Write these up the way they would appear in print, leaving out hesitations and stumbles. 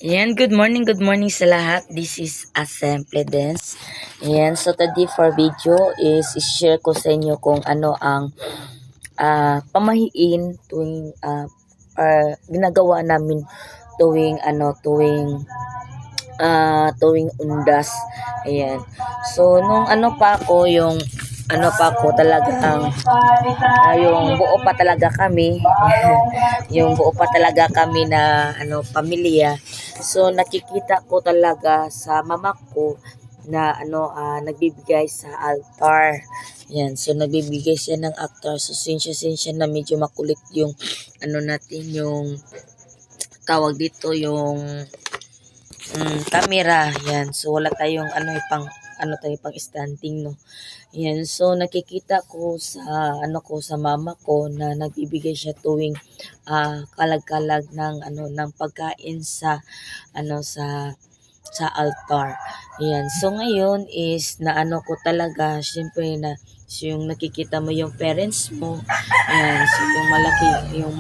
Ayan, good morning sa lahat. This is Assemble Dance. Ayan, so today for video is share ko sa inyo kung ano ang pamahiin tuwing ginagawa namin tuwing undas. Ayan. So nung ano pa ako talagang yung buo pa talaga kami yung buo pa talaga kami na pamilya. So nakikita ko talaga sa mama ko na nagbibigay sa altar. Yan, so nagbibigay siya ng altar. So sinsya na medyo makulit yung natin yung tawag dito yung camera. Yan, so wala tayong pang standing, no. Yan, so nakikita ko sa mama ko na nagbibigay siya tuwing kalag-kalag ng pagkain sa altar. Yan. So ngayon is ko talaga syempre na yung nakikita mo yung parents mo. Yan. So yung malaki yung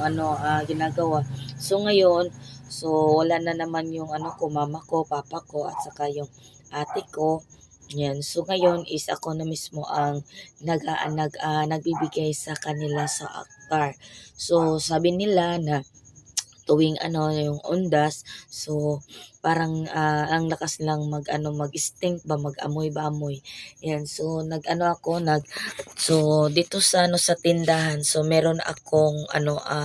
ginagawa. So ngayon, so wala na naman yung ko, mama ko, papa ko at saka yung ate ko. Yan. So ngayon is ako na mismo ang nagbibigay sa kanila sa altar. So sabi nila na tuwing yung undas, so parang ang lakas lang mag-stink ba, mag-amoy ba amoy. Yan, so so dito sa tindahan, so meron akong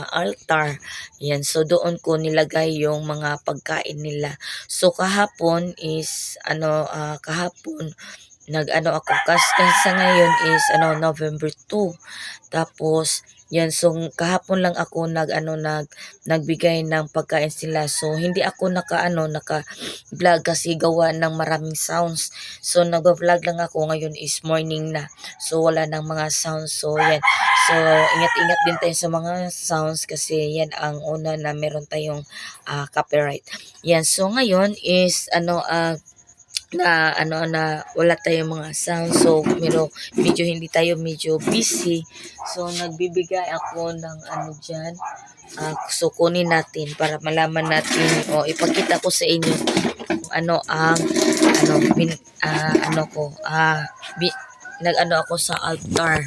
altar. Yan, so doon ko nilagay yung mga pagkain nila. So kahapon is kahapon ako kasi sa ngayon is November 2. Tapos yan, so kahapon lang ako nagbigay ng pagkain sila. So hindi ako naka-vlog kasi gawa ng maraming sounds. So nagva-vlog lang ako, ngayon is morning na. So wala nang mga sounds. So yan. So ingat-ingat din tayo sa mga sounds kasi yan ang una na meron tayong copyright. Yan. So ngayon is na wala tayong mga sound, so hindi tayo medyo busy. So nagbibigay ako ng diyan. So kunin natin para malaman natin o ipakita ko sa inyo kung ano ang bin, ano ko ako sa altar.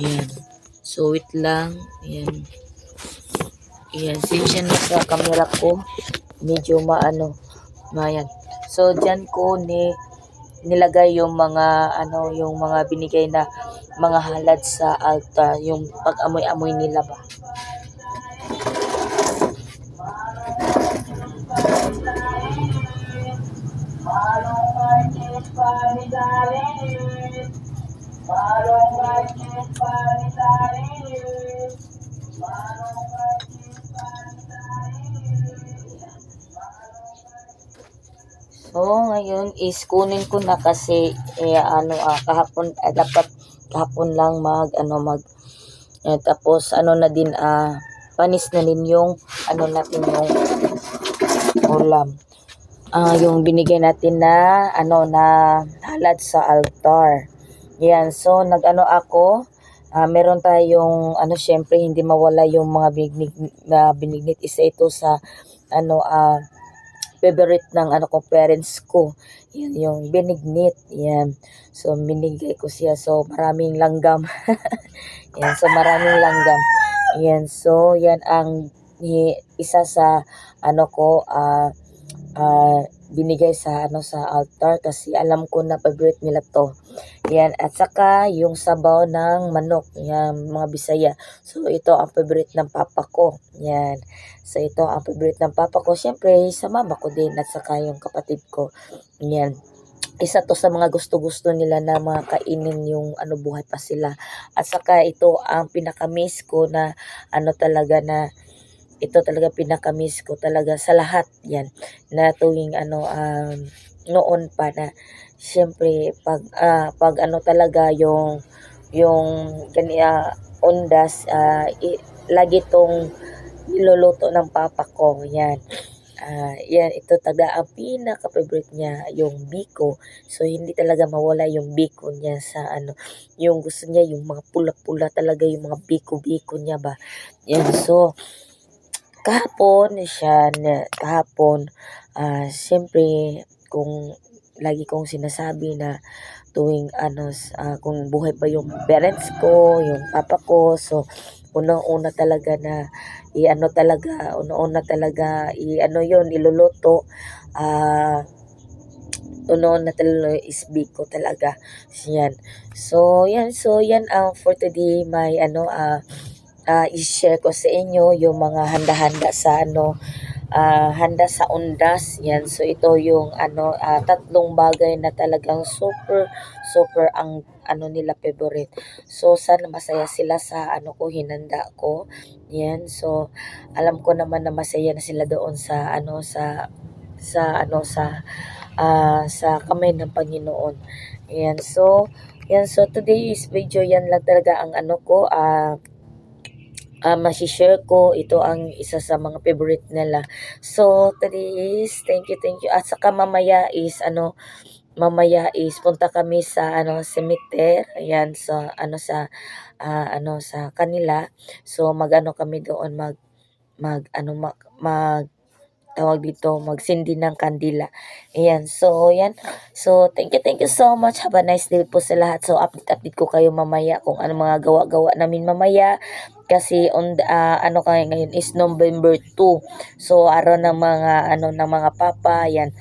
Ayan. So wait lang. Ayan. Ayan, sinsya na sa camera ko. Medyo mayan. So diyan ko nilagay yung mga binigay na mga halad sa altar, yung pag-amoy-amoy nila ba. So, ngayon is kunin ko na kasi kahapon dapat kahapon lang tapos na din panis na din yung natin yung ulam. Yung binigay natin na na halad sa altar. Yan, so ako meron tayong syempre hindi mawala yung mga binignit. Isa ito sa favorite ng ko, parents ko. Yan yung binignit. Yan. So binigay ko siya. So maraming langgam. Yan, so maraming langgam. Yan, so yan ang isa sa binigay sa altar kasi alam ko na favorite nila to. Yan, at saka yung sabaw ng manok, yan, mga Bisaya. So ito ang favorite ng papa ko. Yan. So ito ang favorite ng papa ko. Syempre sa mama ko din at saka yung kapatid ko. Yan. Isa to sa mga gusto-gusto nila na mga kainin yung buhay pa sila. At saka ito ang pinaka-miss ko na talaga na ito talaga pinaka-miss ko talaga sa lahat yan na tuwing noon pa na syempre pag talaga yung undas lagi tong niluluto ng papa ko yan. Yan, ito talaga ang pinaka-favorite niya, yung biko. So, hindi talaga mawala yung biko niya sa yung gusto niya, yung mga pula-pula talaga, yung mga biko-biko niya ba. Yan, so, kahapon, siyempre kung lagi kong sinasabi na tuwing kung buhay pa yung parents ko, yung papa ko, so unang-una talaga na yun, iluluto, ah, una-una talaga is biko talaga, yan. So yan ang for today, may i-share ko sa inyo yung mga handa-handa sa handa sa undas, yan. So ito yung tatlong bagay na talagang super super ang nila favorite. So sana masaya sila sa hinanda ko, yan. So alam ko naman na masaya na sila doon sa kamay ng Panginoon, yan. So so today's video, yan lang talaga ang mashi-share ko. Ito ang isa sa mga favorite nila. So today is thank you. At saka mamaya is punta kami sa cemetery. Ayan, sa sa kanila. So kami doon mag tawag dito, magsindi ng kandila. Ayan, so yan. So thank you so much. Have a nice day po sa lahat. So update ko kayo mamaya kung ano mga gawa-gawa namin mamaya. Kasi kaya ngayon is November 2. So araw ng mga papa, yan.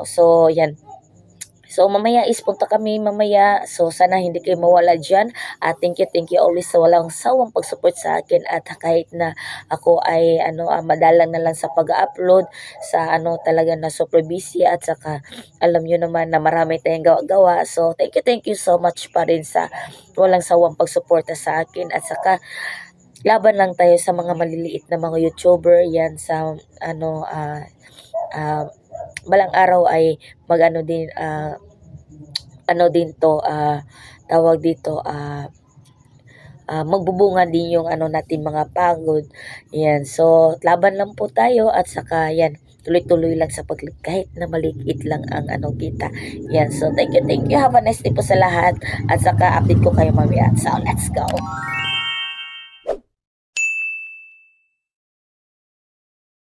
So yan. So mamaya is punta kami mamaya. So sana hindi kayo mawala diyan. Thank you always sa walang sawang pag-support sa akin, at kahit na ako ay madalang na lang sa pag-upload sa talaga na super busy, at saka alam niyo naman na marami tayong gawa-gawa. So thank you so much pa rin sa walang sawang pagsuporta sa akin, at saka laban lang tayo sa mga maliliit na mga YouTuber, yan. Sa balang araw ay din to, tawag dito, magbubunga din yung natin mga pagod, yan. So laban lang po tayo, at saka yan, tuloy-tuloy lang sa kahit na maliit lang ang kita, yan. So thank you, have a nice day po sa lahat, at saka update ko kayo mamaya. So let's go.